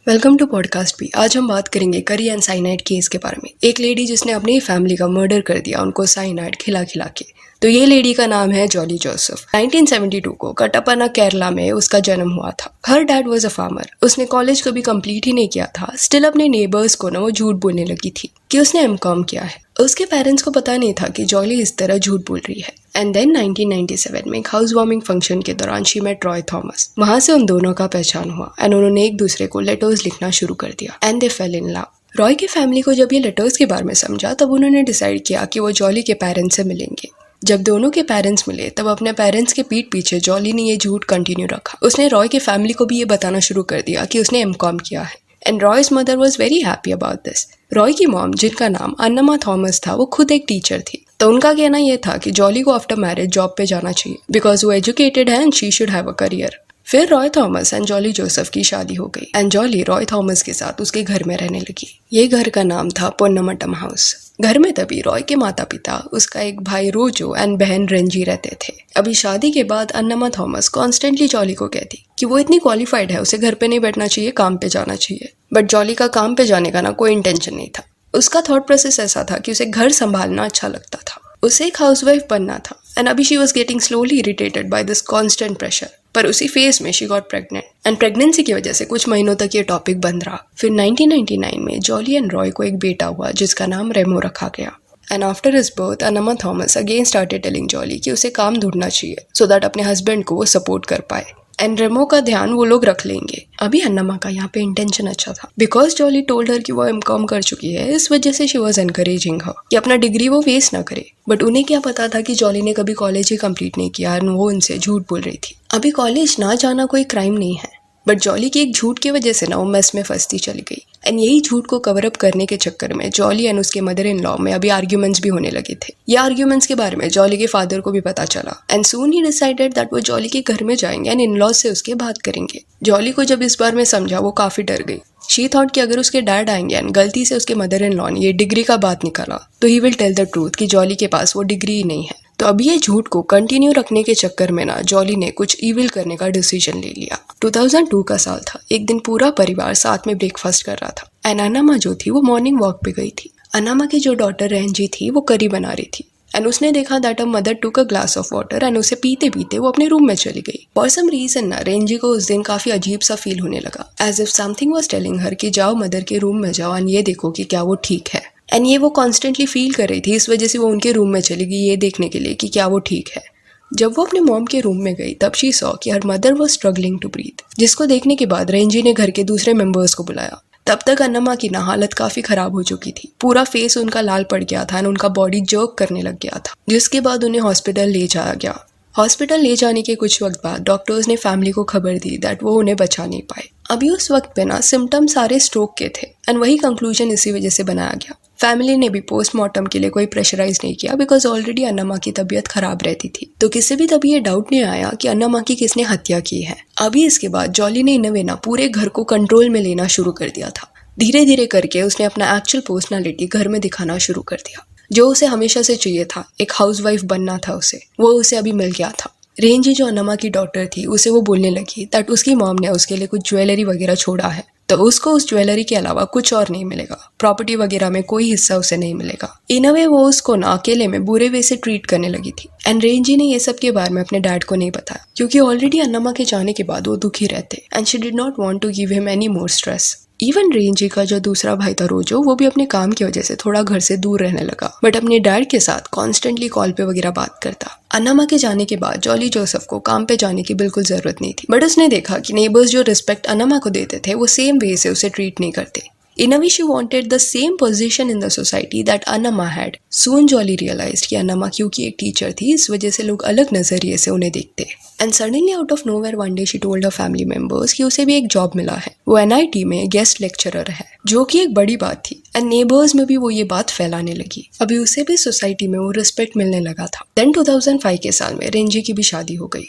Welcome to podcast भी। आज हम बात करेंगे करी एंड साइनाइड केस के बारे में। एक लेडी जिसने अपनी फैमिली का मर्डर कर दिया उनको साइनाइड खिला खिला के। तो ये लेडी का नाम है जॉली जोसेफ। 1972 को कटप्पना केरला में उसका जन्म हुआ था। हर डैड वाज अ फार्मर। उसने कॉलेज कभी कंप्लीट ही नहीं किया था। स्टिल अपने नेबर्स को ना वो झूठ बोलने लगी थी कि उसने एमकॉम किया है। उसके पेरेंट्स को पता नहीं था कि जॉली इस तरह झूठ बोल रही है। एंड देन 1997 में एक हाउस वार्मिंग फंक्शन के दौरान शी मेट रॉय थॉमस। वहां से उन दोनों का पहचान हुआ एंड उन्होंने एक दूसरे को लेटर्स लिखना शुरू कर दिया and they fail in love. Roy की फैमिली को जब ये लेटर्स के बारे में समझा तब उन्होंने डिसाइड किया कि वो जॉली के पेरेंट्स से मिलेंगे। जब दोनों के पेरेंट्स मिले तब अपने पेरेंट्स के पीठ पीछे जॉली ने ये झूठ कंटिन्यू रखा। उसने रॉय की फैमिली को भी ये बताना शुरू कर दिया कि उसने एमकॉम किया है and Roy's mother was very happy about this. Roy की मॉम, जिनका नाम अन्नमा थॉमस था, वो खुद एक टीचर थी। तो उनका कहना यह था कि जॉली को आफ्टर मैरिज जॉब पे जाना चाहिए बिकॉज वो एजुकेटेड है and she should have a career. फिर रॉय थॉमस एंड जॉली जोसेफ की शादी हो गई एंड जॉली रॉय थॉमस के साथ उसके घर में रहने लगी। ये घर का नाम था पोन्नमटम हाउस। घर में तभी रॉय के माता पिता, उसका एक भाई रोजो एंड बहन रेंजी रहते थे। अभी शादी के बाद अन्नमा थॉमस कॉन्स्टेंटली जॉली को कहती कि वो इतनी क्वालिफाइड है, उसे घर पे नहीं बैठना चाहिए, काम पे जाना चाहिए। बट जॉली का काम पे जाने का ना कोई इंटेंशन नहीं था। उसका थॉट प्रोसेस ऐसा था कि उसे घर संभालना अच्छा लगता था, उसे एक हाउसवाइफ बनना था। एंड अभी she was getting slowly irritated by this constant pressure. पर उसी फेज में she got pregnant and pregnancy की वजह से कुछ महीनों तक ये टॉपिक बंद रहा। फिर 1999 में जॉली एंड रॉय को एक बेटा हुआ जिसका नाम रेमो रखा गया। And after his birth Annamma Thomas again started telling Jolly कि उसे काम ढूंढना चाहिए सो दैट अपने हस्बैंड को वो सपोर्ट कर पाए एंड रेमो का ध्यान वो लोग रख लेंगे। अभी अन्नमा का यहाँ पे इंटेंशन अच्छा था बिकॉज जॉली टोल्ड हर कि वो एमकॉम कर चुकी है। इस वजह से शी वॉज एनकरेजिंग हर कि अपना डिग्री वो वेस्ट ना करे। बट उन्हें क्या पता था कि जॉली ने कभी कॉलेज ही कंप्लीट नहीं किया और वो उनसे झूठ बोल रही थी। अभी कॉलेज ना जाना कोई क्राइम नहीं है, बट जॉली की एक झूठ की वजह से ना वो मेस में फंसती चली गई। एंड यही झूठ को कवर अप करने के चक्कर में जॉली एंड उसके मदर इन लॉ में अभी आर्ग्यूमेंट्स भी होने लगे थे। ये आर्ग्यूमेंट्स के बारे में जॉली के फादर को भी पता चला and soon he decided that वो जॉली के घर में जाएंगे एंड इन लॉज से उसके बात करेंगे। जॉली को जब इस बार में समझा वो काफी डर गई। शी थॉट कि अगर उसके डैड आएंगे एंड गलती से उसके मदर इन लॉ ने ये डिग्री का बात निकाला तो ही विल टेल द ट्रूथ कि जॉली के पास वो डिग्री ही नहीं है। तो अभी ये झूठ को कंटिन्यू रखने के चक्कर में ना जॉली ने कुछ इविल करने का डिसीजन ले लिया। 2002 का साल था। एक दिन पूरा परिवार साथ में ब्रेकफास्ट कर रहा था एंड अन्नमा जो थी वो मॉर्निंग वॉक पे गई थी। अन्नमा की जो डॉटर रेंजी थी वो करी बना रही थी एंड उसने देखा that a mother took a glass of water and उसे पीते पीते वो अपने रूम में चली गई। फॉर सम रीजन ना रेंजी को उस दिन काफी अजीब सा फील होने लगा, as if something was telling her कि जाओ मदर के रूम में जाओ एंड ये देखो कि क्या वो ठीक है। एंड ये वो कॉन्स्टेंटली फील कर रही थी, इस वजह से वो उनके रूम में चली गई ये देखने के लिए कि क्या वो ठीक है। जब वो अपने मॉम के रूम में गई तब शी सॉ कि her mother was struggling to breathe, जिसको देखने के बाद रेंजी ने घर के दूसरे मेंबर्स को बुलाया। तब तक अन्नमा की ना हालत काफी खराब हो चुकी थी। पूरा फेस उनका लाल पड़ गया था एंड उनका बॉडी जर्क करने लग गया था, जिसके बाद उन्हें हॉस्पिटल ले जाया गया। हॉस्पिटल ले जाने के कुछ वक्त बाद डॉक्टर्स ने फैमिली को खबर दी दैट वो उन्हें बचा नहीं पाए। अभी उस वक्त पे ना सिम्टम सारे स्ट्रोक के थे एंड वही कंक्लूजन इसी वजह से बनाया गया। फैमिली ने भी पोस्टमार्टम के लिए कोई प्रेशराइज नहीं किया बिकॉज ऑलरेडी अन्नमा की तबीयत खराब रहती थी। तो किसी भी तभी ये डाउट नहीं आया कि अन्नमा की किसने हत्या की है। अभी इसके बाद जॉली ने इनवे ना पूरे घर को कंट्रोल में लेना शुरू कर दिया था। धीरे धीरे करके उसने अपना एक्चुअल पर्सनालिटी घर में दिखाना शुरू कर दिया। जो उसे हमेशा से चाहिए था, एक हाउसवाइफ बनना था उसे, वो उसे अभी मिल गया था। रेंजी जो अन्नमा की डॉटर थी उसे वो बोलने लगी दैट उसकी मॉम ने उसके लिए कुछ ज्वेलरी वगैरह छोड़ा है तो उसको उस ज्वेलरी के अलावा कुछ और नहीं मिलेगा, प्रॉपर्टी वगैरह में कोई हिस्सा उसे नहीं मिलेगा। इन अ वे वो उसको ना अकेले में बुरे वे से ट्रीट करने लगी थी। एंड रेंजी ने ये सब के बारे में अपने डैड को नहीं बताया क्योंकि ऑलरेडी अन्नमा के जाने के बाद वो दुखी रहते and she did not want to give him any more stress. Even Renji का जो दूसरा भाई था रोजो, वो भी अपने काम की वजह से थोड़ा घर से दूर रहने लगा बट अपने डैड के साथ कॉन्स्टेंटली कॉल पे वगैरह बात करता। अन्नमा के जाने के बाद जॉली जोसेफ को काम पे जाने की बिल्कुल जरूरत नहीं थी, बट उसने देखा कि नेबर्स जो रिस्पेक्ट अन्नमा को देते थे वो सेम वे से उसे ट्रीट नहीं करते। In a way, she wanted the same position in the society that Annama had. Soon Jolly realized कि अन्नमा क्योंकि एक टीचर थी इस वजह से लोग अलग नजरिए से उन्हें देखते। And suddenly out of nowhere one day she told her family members कि उसे भी एक जॉब मिला है। वो NIT में गेस्ट लेक्चरर है, जो कि एक बड़ी बात थी एंड नेबर्स में भी वो ये बात फैलाने लगी। अभी उसे भी सोसाइटी में वो रिस्पेक्ट मिलने लगा था। देन 2005 के साल में रेंजी की भी शादी हो गई।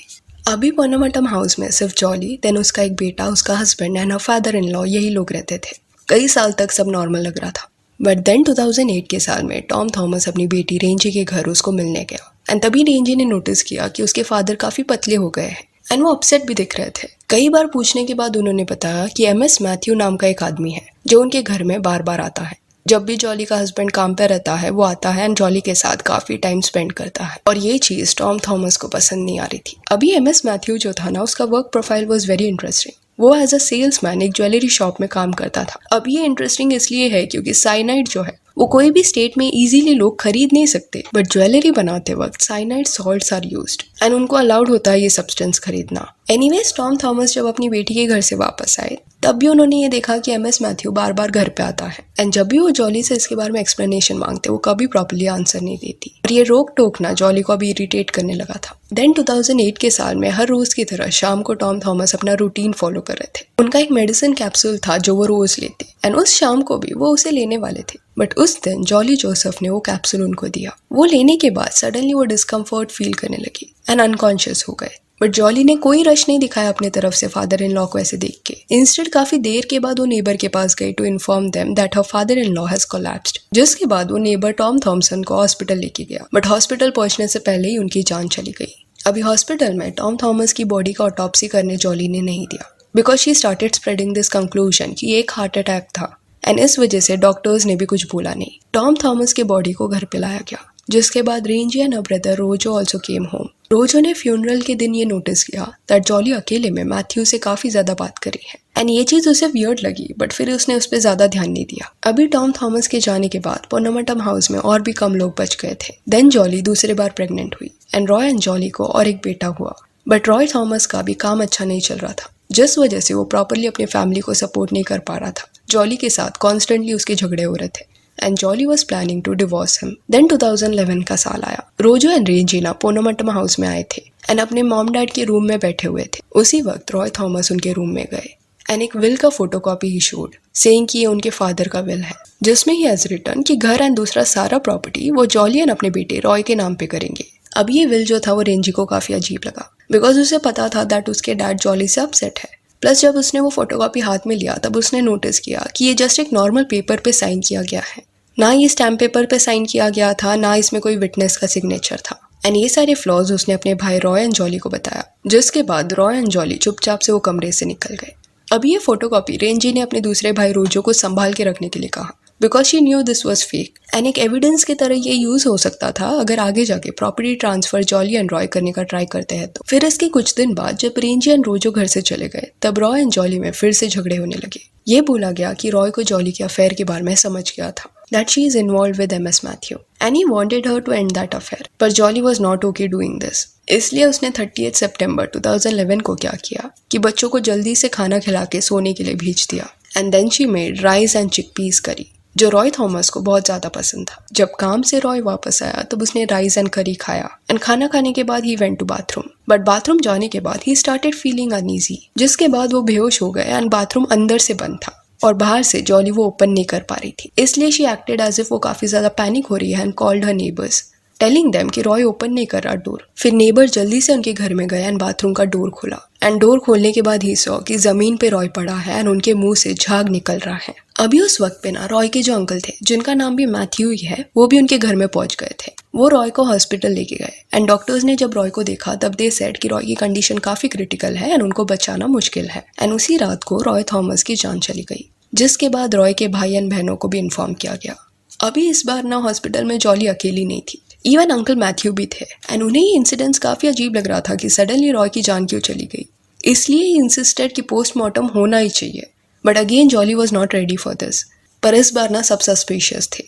अभी पोन्नमटम हाउस में सिर्फ जॉली, देन उसका एक बेटा, उसका husband and her father in law, यही लोग रहते थे। कई साल तक सब नॉर्मल लग रहा था बट देन 2008 के साल में टॉम थॉमस अपनी बेटी रेंजी के घर उसको मिलने गया एंड तभी रेंजी ने नोटिस किया कि उसके फादर काफी पतले हो गए हैं एंड वो अपसेट भी दिख रहे थे। कई बार पूछने के बाद उन्होंने बताया कि MS मैथ्यू नाम का एक आदमी है जो उनके घर में बार बार आता है। जब भी जॉली का हस्बैंड काम पे रहता है वो आता है एंड जॉली के साथ काफी टाइम स्पेंड करता है, और ये चीज टॉम थॉमस को पसंद नहीं आ रही थी। अभी MS मैथ्यू जो था ना, उसका work profile was very interesting. वो एज अ सेल्समैन एक ज्वेलरी शॉप में काम करता था। अब ये इंटरेस्टिंग इसलिए है क्योंकि साइनाइड जो है वो कोई भी स्टेट में इजीली लोग खरीद नहीं सकते, बट ज्वेलरी बनाते वक्त cyanide salts are used and उनको अलाउड होता है ये सब्सटेंस खरीदना। एनीवेज टॉम थॉमस जब अपनी बेटी के घर से वापस आए तब भी उन्होंने ये देखा कि MS मैथ्यू बार बार घर पे आता है एंड जब भी वो जॉली से इसके बारे में एक्सप्लेनेशन मांगते वो कभी प्रॉपर्ली आंसर नहीं देती, और ये रोक टोक ना जॉली को अभी इरिटेट करने लगा था। देन 2008 के साल में हर रोज की तरह शाम को टॉम थॉमस अपना रूटीन फॉलो कर रहे थे। उनका एक मेडिसिन कैप्सूल था जो वो रोज लेते एंड उस शाम को भी वो उसे लेने वाले थे, बट उस दिन जॉली जोसेफ ने वो कैप्सूल उनको दिया। वो लेने के बाद सडनली वो डिस्कम्फर्ट फील करने लगी एंड अनकॉन्शियस हो गए, बट जॉली ने कोई रश नहीं दिखाया अपने तरफ से फादर इन लॉ को ऐसे देख के। इंस्टेड काफी देर के बाद वो नेबर के पास गई to inform them that her father in law has collapsed, जिसके बाद वो नेबर टॉम थॉमसन को हॉस्पिटल लेके गया, बट हॉस्पिटल पहुंचने से पहले ही उनकी जान चली गई। अभी हॉस्पिटल में टॉम थॉमस की बॉडी का ऑटोप्सी करने जॉली ने नहीं दिया, because she started spreading this conclusion कि एक हार्ट अटैक था एंड इस वजह से डॉक्टर्स ने भी कुछ बोला नहीं। टॉम थॉमस के बॉडी को घर पे लाया गया, जिसके बाद रेंजी एंड हर ब्रदर रोजो ऑल्सो केम होम। रोजो ने फ्यूनरल के दिन ये नोटिस किया दैट जॉली अकेले में मैथ्यू से काफी ज्यादा बात करी है एंड ये चीज उसे वियर्ड लगी, बट फिर उसने उस पर ज्यादा ध्यान नहीं दिया। अभी टॉम थॉमस के जाने के बाद पोनोमटम हाउस में और भी कम लोग बच गए थे। देन जॉली दूसरी बार प्रेग्नेंट हुई एंड रॉय एंड जॉली को और एक बेटा हुआ, बट रॉय थॉमस का भी काम अच्छा नहीं चल रहा था, जिस वजह से वो प्रॉपरली अपनी फैमिली को सपोर्ट नहीं कर पा रहा था। जॉली के साथ कॉन्स्टेंटली उसके झगड़े हो रहे थे and Jolly was planning to divorce him. Then 2011 का साल आया। रोजो एंड रेंजिना पोनोमटम हाउस में आए थे एंड अपने मॉम डैड के रूम में बैठे हुए थे। उसी वक्त रॉय थॉमस उनके रूम में गए एंड एक विल का फोटोकॉपी ही शोड, सेइंग कि ये उनके फादर का विल है, जिसमें ही हैज रिटन कि घर एंड दूसरा सारा प्रॉपर्टी वो जॉली एंड अपने बेटे रॉय के नाम पे करेंगे। अब ये विल जो था वो रेंजी को काफी अजीब लगा, बिकॉज उसे पता था दैट उसके डैड जॉली से अपसेट है। प्लस जब उसने वो फोटोकॉपी हाथ में लिया तब उसने नोटिस किया कि ये जस्ट एक नॉर्मल पेपर पे साइन किया गया है, ना ये स्टैम्प पेपर पे साइन किया गया था, ना इसमें कोई विटनेस का सिग्नेचर था। एंड ये सारे फ्लॉज उसने अपने भाई रॉय एंड जॉली को बताया, जिसके बाद रॉय एंड जॉली चुपचाप से वो कमरे से निकल गए। अब ये फोटोकॉपी रेंजी ने अपने दूसरे भाई रोजो को संभाल के रखने के लिए कहा, because she knew this was fake and एक एविडेंस की तरह ये यूज हो सकता था अगर आगे जाके property transfer jolly and Roy करने का ट्राई करते हैं तो। फिर इसके कुछ दिन बाद जब रेंजी एंड रोजो घर से चले गए तब रॉय एंड जॉली में फिर से झगड़े होने लगे। ये बोला गया कि रॉय को जॉली के अफेयर के बारे में समझ गया था, that she is involved with MS Matthew and he wanted her to end that affair, पर jolly was not okay doing this। इसलिए उसने 30 सितंबर 2011 को क्या किया कि बच्चों को जल्दी से खाना खिला के सोने के लिए भेज दिया and then she made rice and chickpeas curry, जो रॉय थॉमस को बहुत ज्यादा पसंद था। जब काम से रॉय वापस आया तब उसने राइस एंड करी खाया एंड खाना खाने के बाद he went to bathroom, but bathroom जाने के बाद ही स्टार्टेड फीलिंग अनईजी, जिसके बाद वो बेहोश हो गए एंड बाथरूम अंदर से बंद था और बाहर से जॉली वो ओपन नहीं कर पा रही थी। इसलिए शी एक्टेड एज इफ वो काफी ज्यादा पैनिक हो रही है and called her neighbours telling them कि रॉय ओपन नहीं कर रहा डोर। फिर नेबर जल्दी से उनके घर में गए एंड बाथरूम का डोर खोला एंड डोर खोलने के बाद ही सॉ कि जमीन पे रॉय पड़ा है एंड उनके मुंह से झाग निकल रहा है। अभी उस वक्त पे ना रॉय के जो अंकल थे, जिनका नाम भी मैथ्यू ही है, वो भी उनके घर में पहुंच गए थे। वो रॉय को हॉस्पिटल लेके गए एंड डॉक्टर्स ने जब रॉय को देखा तब दे सेड कि रॉय की कंडीशन काफी क्रिटिकल है एंड उनको बचाना मुश्किल है। एंड उसी रात को रॉय थॉमस की जान चली गई, जिसके बाद रॉय के भाई एंड बहनों को भी इन्फॉर्म किया गया। अभी इस बार ना हॉस्पिटल में जॉली अकेली नहीं थी, इवन अंकल मैथ्यू भी थे एंड उन्हें ये इंसिडेंट्स काफी अजीब लग रहा था कि सडनली रॉय की जान क्यों चली गई। इसलिए ही इंसिस्टेड कि पोस्टमार्टम होना ही चाहिए, but again Jolly was not ready for this. पर इस बार ना सब सस्पिशियस थे,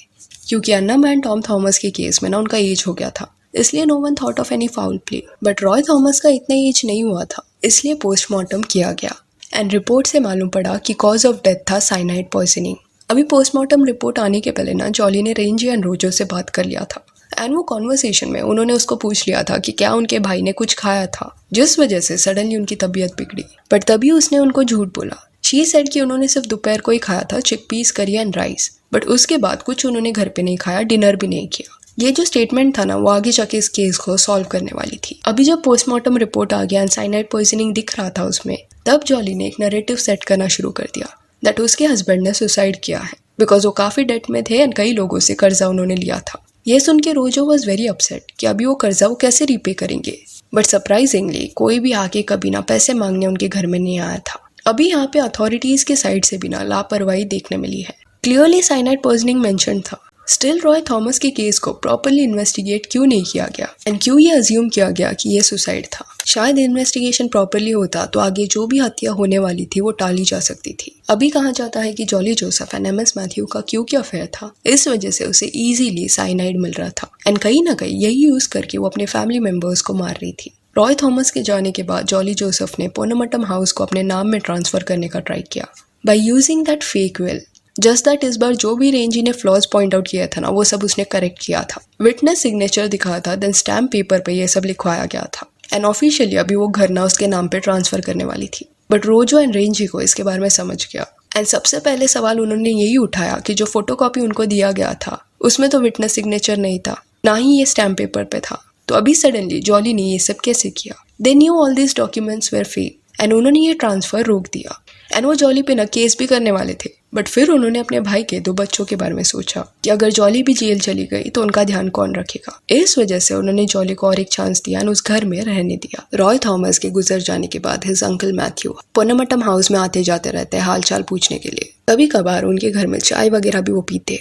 क्योंकि अन्ना मैन टॉम थॉमस के केस में ना उनका एज हो गया था, इसलिए no one thought of any foul play. But Roy Thomas का इतना एज नहीं हुआ था, इसलिए पोस्टमार्टम किया गया एंड रिपोर्ट से मालूम पड़ा कि कॉज ऑफ डेथ था साइनाइड पॉइजनिंग। अभी पोस्टमार्टम रिपोर्ट आने के पहले ना जॉली ने रेंजी एंड रोजो से बात कर लिया था एंड वो कॉन्वर्सेशन में उन्होंने उसको पूछ लिया था कि क्या उनके भाई ने कुछ खाया था, जिस वजह से सडनली उनकी तबीयत बिगड़ी। बट तभी उसने उनको झूठ बोला। शी सेड कि उन्होंने सिर्फ दोपहर को ही खाया था चिकपीस करी एंड राइस, बट उसके बाद कुछ उन्होंने घर पे नहीं खाया, डिनर भी नहीं किया। ये जो स्टेटमेंट था ना वो आगे जाके इस केस को सॉल्व करने वाली थी। अभी जब पोस्टमार्टम रिपोर्ट आ गया एंड साइनाइड पॉइजनिंग दिख रहा था उसमें, तब जॉली ने एक नैरेटिव सेट करना शुरू कर दिया दैट उसके हस्बैंड ने सुसाइड किया है, बिकॉज वो काफी डेट में थे एंड कई लोगों से कर्जा उन्होंने लिया था। ये सुन के रोजो वॉज वेरी अपसेट कि अभी वो कर्जा वो कैसे रीपे करेंगे। बट सरप्राइजिंगली कोई भी आके कभी ना पैसे मांगने उनके घर में नहीं आया था। अभी यहाँ पे अथॉरिटीज के साइड से भी ना लापरवाही देखने मिली है। क्लियरली साइनाइड पॉइजनिंग मेंशन था। स्टिल रॉय थॉमस के केस को प्रॉपरली इन्वेस्टिगेट क्यों नहीं किया गया एंड क्यों ये अज्यूम किया गया कि ये सुसाइड था? शायद इन्वेस्टिगेशन प्रॉपरली होता तो आगे जो भी हत्या होने वाली थी वो टाली जा सकती थी। अभी कहा जाता है कि jolly Joseph and MS Matthew का क्योंकि अफेयर था, इस वजह से उसे इजीली साइनाइड मिल रहा था एंड कहीं ना कहीं यही यूज करके वो अपने फैमिली मेंबर्स को मार रही थी। रॉय थॉमस के जाने के बाद जॉली जोसेफ ने पोनमट्टम हाउस को अपने नाम में ट्रांसफर करने का ट्राई किया by using that fake will. Just that इस बार जो भी रेंजी ने फ्लॉज पॉइंट आउट किया था ना, वो सब उसने करेक्ट किया था। विटनेस सिग्नेचर दिखा था, देन स्टैम्प पेपर पे ये सब लिखवाया गया था एंड ऑफिशियली अभी वो घर ना उसके नाम पे ट्रांसफर करने वाली थी। बट रोजो एंड रेंजी को इसके बारे में समझ गया एंड सबसे पहले सवाल उन्होंने यही उठाया कि जो फोटोकॉपी उनको दिया गया था उसमें तो विटनेस सिग्नेचर नहीं था, ना ही ये स्टैम्प पेपर पे था। तो अभी सडनली जॉली ने ये सब कैसे किया? They knew all this documents were fake and उन्होंने ये ट्रांसफर रोक दिया एंड वो जॉली पे ना केस भी करने वाले थे। बट फिर उन्होंने अपने भाई के 2 बच्चों के बारे में सोचा कि अगर जॉली भी जेल चली गई तो उनका ध्यान कौन रखेगा। इस वजह से उन्होंने जॉली को और एक चांस दिया और उस घर में रहने दिया। रॉय थॉमस के गुजर जाने के बाद हिज अंकल मैथ्यू पोनमट्टम हाउस में आते जाते रहते हाल चाल पूछने के लिए। कभी कभार उनके घर में चाय वगैरह भी वो पीते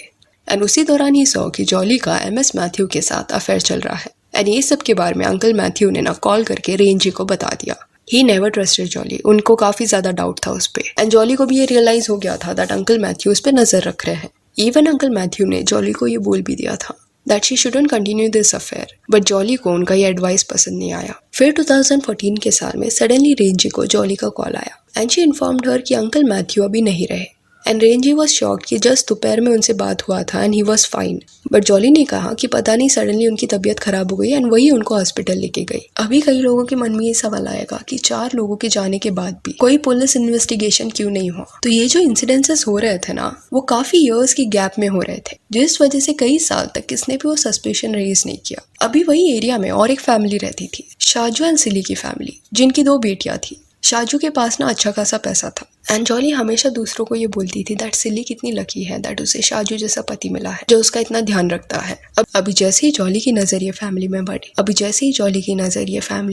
एंड उसी दौरान ही सौ कि जॉली का एमएस मैथ्यू के साथ अफेयर चल रहा है एंड ये सब के बारे में अंकल मैथ्यू ने ना कॉल करके रेंजी को बता दिया। He never trusted jolly. उनको काफी ज्यादा डाउट था उस पर एंड जॉली को भी ये रियलाइज हो गया था दैट अंकल मैथ्यू उस पर नजर रख रहे हैं। इवन अंकल मैथ्यू ने जॉली को ये बोल भी दिया था that she shouldn't continue this affair, but jolly को उनका ये एडवाइस पसंद नहीं आया। फिर 2014 के साल में सडनली रेंजी को जॉली का कॉल आया एंड शी इन्फॉर्म्ड हर कि अंकल मैथ्यू अभी नहीं रहे एंड रेंजी वॉज शॉक्ड कि जस्ट दोपहर में उनसे बात हुआ था and he was fine. But jolly ने कहा कि पता नहीं सडनली उनकी तबीयत खराब हो गई एंड वही उनको हॉस्पिटल लेके गई। अभी कई लोगों के मन में ये सवाल आएगा कि 4 लोगों के जाने के बाद भी कोई पुलिस इन्वेस्टिगेशन क्यों नहीं हुआ? तो ये जो इंसिडेंसेस हो रहे थे ना, वो काफी ईयर्स की गैप में हो रहे थे, जिस वजह से कई साल तक किसने भी वो सस्पेशन रेज नहीं किया। अभी वही एरिया में और एक फैमिली रहती थी, शाजू एंड सिली की फैमिली, जिनकी 2 बेटियां थी। शाजू के पास ना अच्छा खासा पैसा था एंड जॉली हमेशा दूसरों को ये बोलती थी दैट सिली कितनी लकी है दैट उसे शाजू जैसा पति मिला है जो उसका इतना ध्यान रखता है। अभी जैसे ही जॉली की नजर ये फैमिली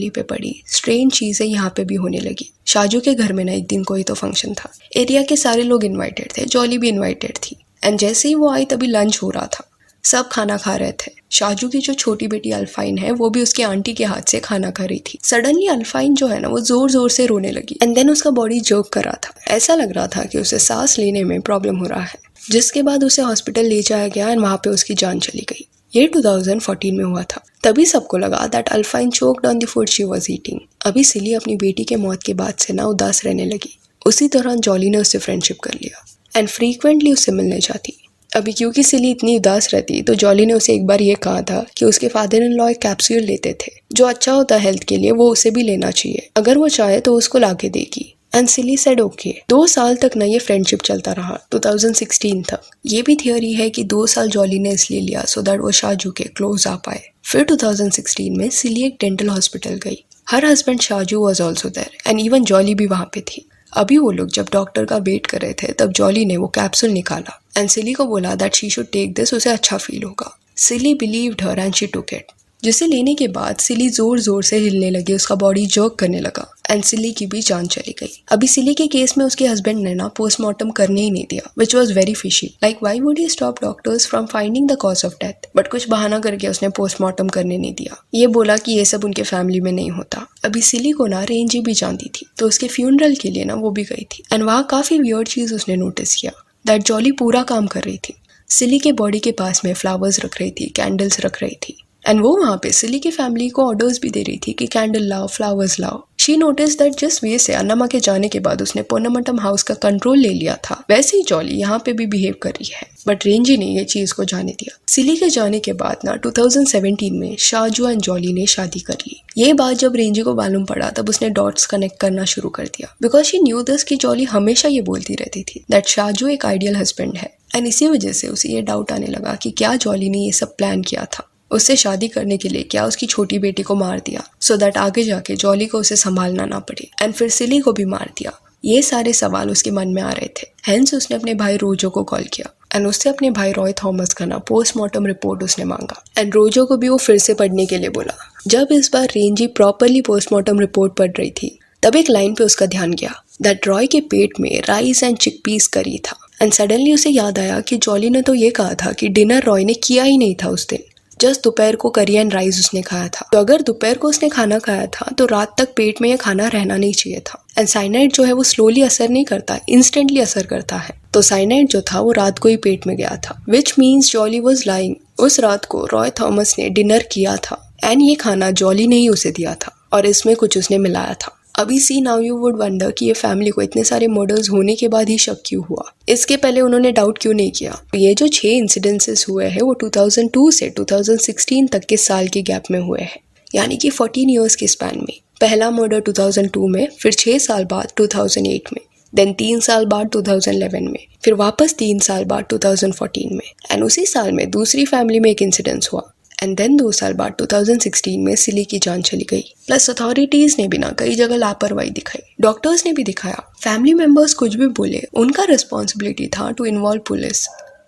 पे पड़ी, स्ट्रेंज चीजें यहाँ पे भी होने लगी। शाजू के घर में ना एक दिन कोई तो फंक्शन था, एरिया के सारे लोग इन्वाइटेड थे, जॉली भी इन्वाइटेड थी एंड जैसे ही वो आई तभी लंच हो रहा था, सब खाना खा रहे थे। शाजू की जो छोटी बेटी अल्फाइन है वो भी उसकी आंटी के हाथ से खाना खा रही थी। सडनली अल्फाइन जो है ना वो जोर जोर से रोने लगी एंड देन उसका बॉडी जर्क कर रहा था। ऐसा लग रहा था कि उसे सांस लेने में प्रॉब्लम हो रहा है, जिसके बाद उसे हॉस्पिटल ले जाया गया एंड वहां पे उसकी जान चली गई। ये 2014 में हुआ था। तभी सबको लगा that अल्फाइन choked on the food she was eating. अभी सिली अपनी बेटी के मौत के बाद से ना उदास रहने लगी। उसी दौरान जॉली ने उससे फ्रेंडशिप कर लिया एंड फ्रीक्वेंटली उससे मिलने जाती। अभी क्योंकि सिली इतनी उदास रहती तो जॉली ने उसे एक बार ये कहा था कि उसके फादर इन लॉ एक कैप्सूल लेते थे जो अच्छा होता है हेल्थ के लिए, वो उसे भी लेना चाहिए, अगर वो चाहे तो उसको लाके देगी। And silly said okay. 2 साल तक ना ये फ्रेंडशिप चलता रहा, 2016 तक। ये भी थियोरी है कि 2 साल जॉली ने इसलिए लिया सो दैट वो शाजू के क्लोज आ पाए। फिर 2016 में सिली एक डेंटल हॉस्पिटल गई। Her husband Shaju was also there and even Jolly भी वहां पे थी। अभी वो लोग जब डॉक्टर का वेट कर रहे थे तब जॉली ने वो कैप्सूल निकाला एंड सिली को बोला that she should take this, उसे अच्छा फील होगा। Sili believed her and she took it, जिसे लेने के बाद सिली जोर जोर से हिलने लगी, उसका बॉडी जर्क करने लगा एंड सिली की भी जान चली गई। अभी सिली के केस में उसके हस्बैंड ने ना पोस्टमार्टम करने ही नहीं दिया, which was very fishy. Like why would he stop doctors from finding the cause of death? But कुछ बहाना करके उसने पोस्टमार्टम करने नहीं दिया। ये बोला कि ये सब उनके फैमिली में नहीं होता। अभी सिली को ना रेंजी भी जानती थी तो उसके फ्यूनरल के लिए ना वो भी गई थी एंड वहाँ काफी वियर्ड चीज उसने नोटिस किया दैट जॉली पूरा काम कर रही थी। सिली के बॉडी के पास में फ्लावर्स रख रही थी, कैंडल्स रख रही थी एंड वो वहाँ पे सिली की फैमिली को ऑर्डर्स भी दे रही थी कि कैंडल लाओ, फ्लावर्स लाओ। शी नोटिस दैट जिस वे से अन्नमा के जाने के बाद उसने पोनमट्टम हाउस का कंट्रोल ले लिया था, वैसे ही जॉली यहाँ पे भी बिहेव कर रही है। बट रेंजी ने ये चीज को जाने दिया। सिली के जाने के बाद ना 2017 में शाजू एंड जॉली ने शादी कर ली। ये बात जब रेंजी को मालूम पड़ा तब उसने डॉट्स कनेक्ट करना शुरू कर दिया, बिकॉज शी न्यू दिस कि जॉली हमेशा ये बोलती रहती थी दैट शाजू एक आइडियल हस्बैंड है एंड इसी वजह से उसे ये डाउट आने लगा कि क्या जॉली ने ये सब प्लान किया था, उससे शादी करने के लिए क्या उसकी छोटी बेटी को मार दिया सो दैट आगे जाके जॉली को उसे संभालना ना पड़े, एंड फिर सिली को भी मार दिया। ये सारे सवाल उसके मन में आ रहे थे। हेंस उसने अपने भाई रोजो को कॉल किया एंड उससे अपने भाई रॉय थॉमस का ना पोस्टमार्टम रिपोर्ट उसने मांगा एंड रोजो को भी वो फिर से पढ़ने के लिए बोला। जब इस बार रेंजी प्रॉपरली पोस्टमार्टम रिपोर्ट पढ़ रही थी तब एक लाइन पे उसका ध्यान गया दैट रॉय के पेट में राइस एंड चिकपीस करी था एंड सडनली उसे याद आया कि जॉली ने तो ये कहा था कि डिनर रॉय ने किया ही नहीं था उस दिन, जस्ट दोपहर को करी एंड राइस उसने खाया था। तो अगर दोपहर को उसने खाना खाया था तो रात तक पेट में ये खाना रहना नहीं चाहिए था। एंड साइनाइड जो है वो स्लोली असर नहीं करता, इंस्टेंटली असर करता है। तो साइनाइड जो था वो रात को ही पेट में गया था, which means jolly was lying. उस रात को रॉय थॉमस ने डिनर किया था एंड ये खाना जॉली ने ही उसे दिया था और इसमें कुछ उसने मिलाया था। अभी सी नाउ यू वुड वंडर कि ये फैमिली को इतने सारे मर्डर्स होने के बाद ही शक क्यों हुआ, इसके पहले उन्होंने डाउट क्यों नहीं किया। ये जो 6 इंसिडेंसेस हुए हैं वो 2002 से 2016 तक के साल के गैप में हुए हैं, यानी कि 14 ईयर्स के स्पैन में। पहला मर्डर 2002 में, फिर 6 साल बाद 2008 में, देन 3 साल बाद 2011 में, फिर वापस 3 साल बाद 2014 में एंड उसी साल में दूसरी फैमिली में एक इंसिडेंस हुआ एंड देन 2 साल बाद 2016 में सिली की जान चली गई। प्लस अथॉरिटीज ने भी ना कई जगह लापरवाही दिखाई, डॉक्टर्स ने भी दिखाया, फैमिली मेंबर्स कुछ भी बोले, उनका रिस्पॉन्सिबिलिटी था टू इन्वॉल्व पुलिस,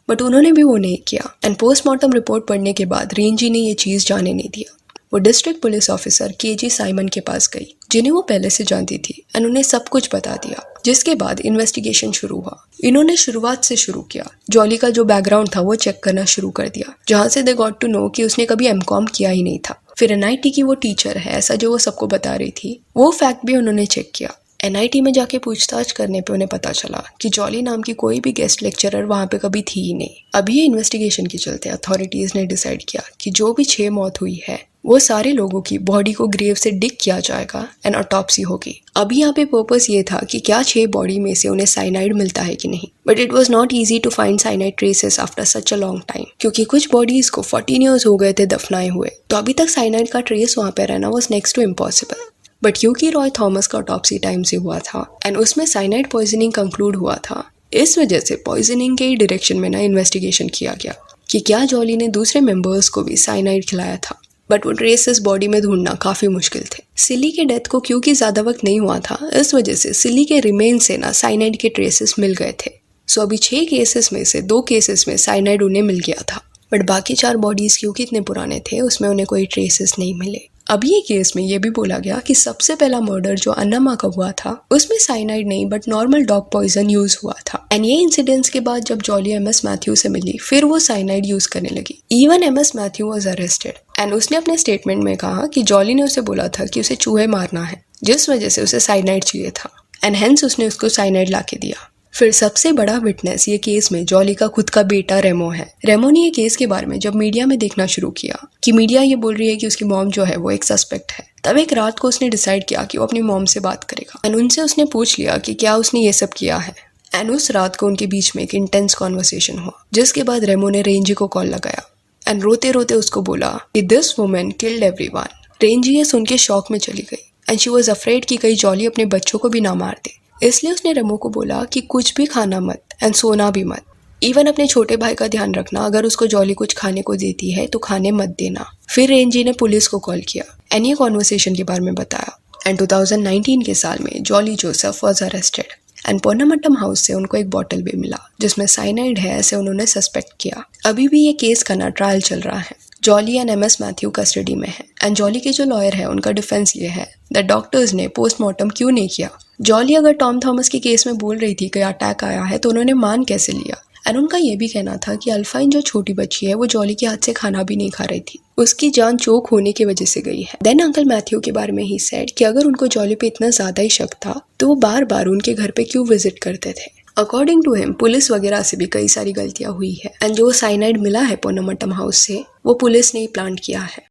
बट उन्होंने भी वो नहीं किया। एंड पोस्टमार्टम रिपोर्ट पढ़ने के बाद रेंजी ने ये चीज जाने नहीं दिया। वो district police officer KG Simon के पास गई जिन्हें वो पहले से जानती थी एंड उन्हें सब कुछ बता दिया, जिसके बाद इन्वेस्टिगेशन शुरू हुआ। इन्होंने शुरुआत से शुरू किया, जॉली का जो बैकग्राउंड था वो चेक करना शुरू कर दिया, जहां से दे गॉट टू नो कि उसने कभी एमकॉम किया ही नहीं था। फिर एनआईटी की वो टीचर है ऐसा जो वो सबको बता रही थी, वो फैक्ट भी उन्होंने चेक किया। एनआईटी में जाके पूछताछ करने पे उन्हें पता चला कि जॉली नाम की कोई भी गेस्ट लेक्चरर वहाँ पे कभी थी ही नहीं। अभी ये इन्वेस्टिगेशन के चलते अथॉरिटीज ने डिसाइड किया कि जो भी 6 मौत हुई है वो सारे लोगों की बॉडी को ग्रेव से डिग किया जाएगा एंड ऑटोप्सी होगी। अभी यहाँ पे पर्पस ये था कि क्या 6 बॉडी में से उन्हें साइनाइड मिलता है कि नहीं, but it was not easy to find cyanide traces after such a long time, क्योंकि कुछ बॉडीज को 14 ईयर्स हो गए थे दफनाए हुए, तो अभी तक साइनाइड का ट्रेस वहाँ पे रहना was next to impossible. But क्योंकि रॉय थॉमस का ऑटोप्सी टाइम से हुआ था एंड उसमें साइनाइड पॉइजनिंग कंक्लूड हुआ था, इस वजह से पॉइजनिंग के ही डायरेक्शन में ना इन्वेस्टिगेशन किया गया कि क्या जॉली ने दूसरे मेंबर्स को भी साइनाइड खिलाया था, बट वो ट्रेसेस बॉडी में ढूंढना काफी मुश्किल थे। सिली के डेथ को क्योंकि ज्यादा वक्त नहीं हुआ था, इस वजह से सिली के रिमेन से ना साइनाइड के ट्रेसेस मिल गए थे। सो अभी 6 केसेस में से 2 केसेस में साइनाइड उन्हें मिल गया था, बट बाकी 4 बॉडीज क्योंकि इतने पुराने थे उसमें उन्हें कोई ट्रेसेस नहीं मिले। अभी ये केस में ये भी बोला गया कि सबसे पहला मर्डर जो अन्नामा का हुआ था उसमें साइनाइड नहीं but normal dog poison use हुआ था एंड ये इंसिडेंट्स के बाद जब जॉली एमएस मैथ्यू से मिली फिर वो साइनाइड यूज करने लगी। Even MS Matthew was arrested and उसने अपने स्टेटमेंट में कहा कि जॉली ने उसे बोला था कि उसे चूहे मारना है, जिस वजह से उसे साइनाइड चाहिए था एंड हेंस उसने उसको साइनाइड लाके दिया। फिर सबसे बड़ा विटनेस ये केस में जॉली का खुद का बेटा रेमो है। रेमो ने ये केस के बारे में जब मीडिया में देखना शुरू किया कि मीडिया ये बोल रही है कि उसकी मॉम जो है वो एक सस्पेक्ट है, तब एक रात को उसने डिसाइड किया कि वो अपनी मॉम से बात करेगा एंड उनसे उसने पूछ लिया कि क्या उसने ये सब किया है एंड उस रात को उनके बीच में एक इंटेंस कॉन्वर्सेशन हुआ, जिसके बाद रेमो ने रेंजी को कॉल लगाया एंड रोते रोते उसको बोला कि this woman killed everyone. Renzi ये सुन के शॉक में चली गई एंड शी वाज अफ्रेड कि कहीं जॉली अपने बच्चों को भी ना मार दे, इसलिए उसने रेमो को बोला कि कुछ भी खाना मत एंड सोना भी मत, इवन अपने छोटे भाई का ध्यान रखना, अगर उसको जॉली कुछ खाने को देती है तो खाने मत देना। फिर रेंजी ने पुलिस को कॉल किया एंड ये कॉन्वर्सेशन के बारे में बताया एंड 2019 के साल में Jolly Joseph was arrested and Ponnamattam house से उनको एक बॉटल भी मिला जिसमें साइनाइड है ऐसे उन्होंने सस्पेक्ट किया। अभी भी ये केस का ना ट्रायल चल रहा है। Jolly and MS Matthew custody में है एंड जॉली के जो लॉयर है उनका डिफेंस ये है दैट डॉक्टर्स ने पोस्टमार्टम क्यों नहीं किया। जॉली अगर टॉम थॉमस के केस में बोल रही थी कि अटैक आया है तो उन्होंने मान कैसे लिया। एंड उनका ये भी कहना था कि अल्फाइन जो छोटी बच्ची है वो जॉली के हाथ से खाना भी नहीं खा रही थी, उसकी जान चोक होने की वजह से गई है। देन अंकल मैथ्यू के बारे में ही सेड कि अगर उनको जॉली पे इतना ज्यादा ही शक था तो वो बार बार उनके घर पे क्यों विजिट करते थे। अकॉर्डिंग टू हिम पुलिस वगैरह से भी कई सारी गलतियां हुई है एंड जो साइनाइड मिला है पोन्नामट्टम हाउस से वो पुलिस ने ही प्लांट किया है।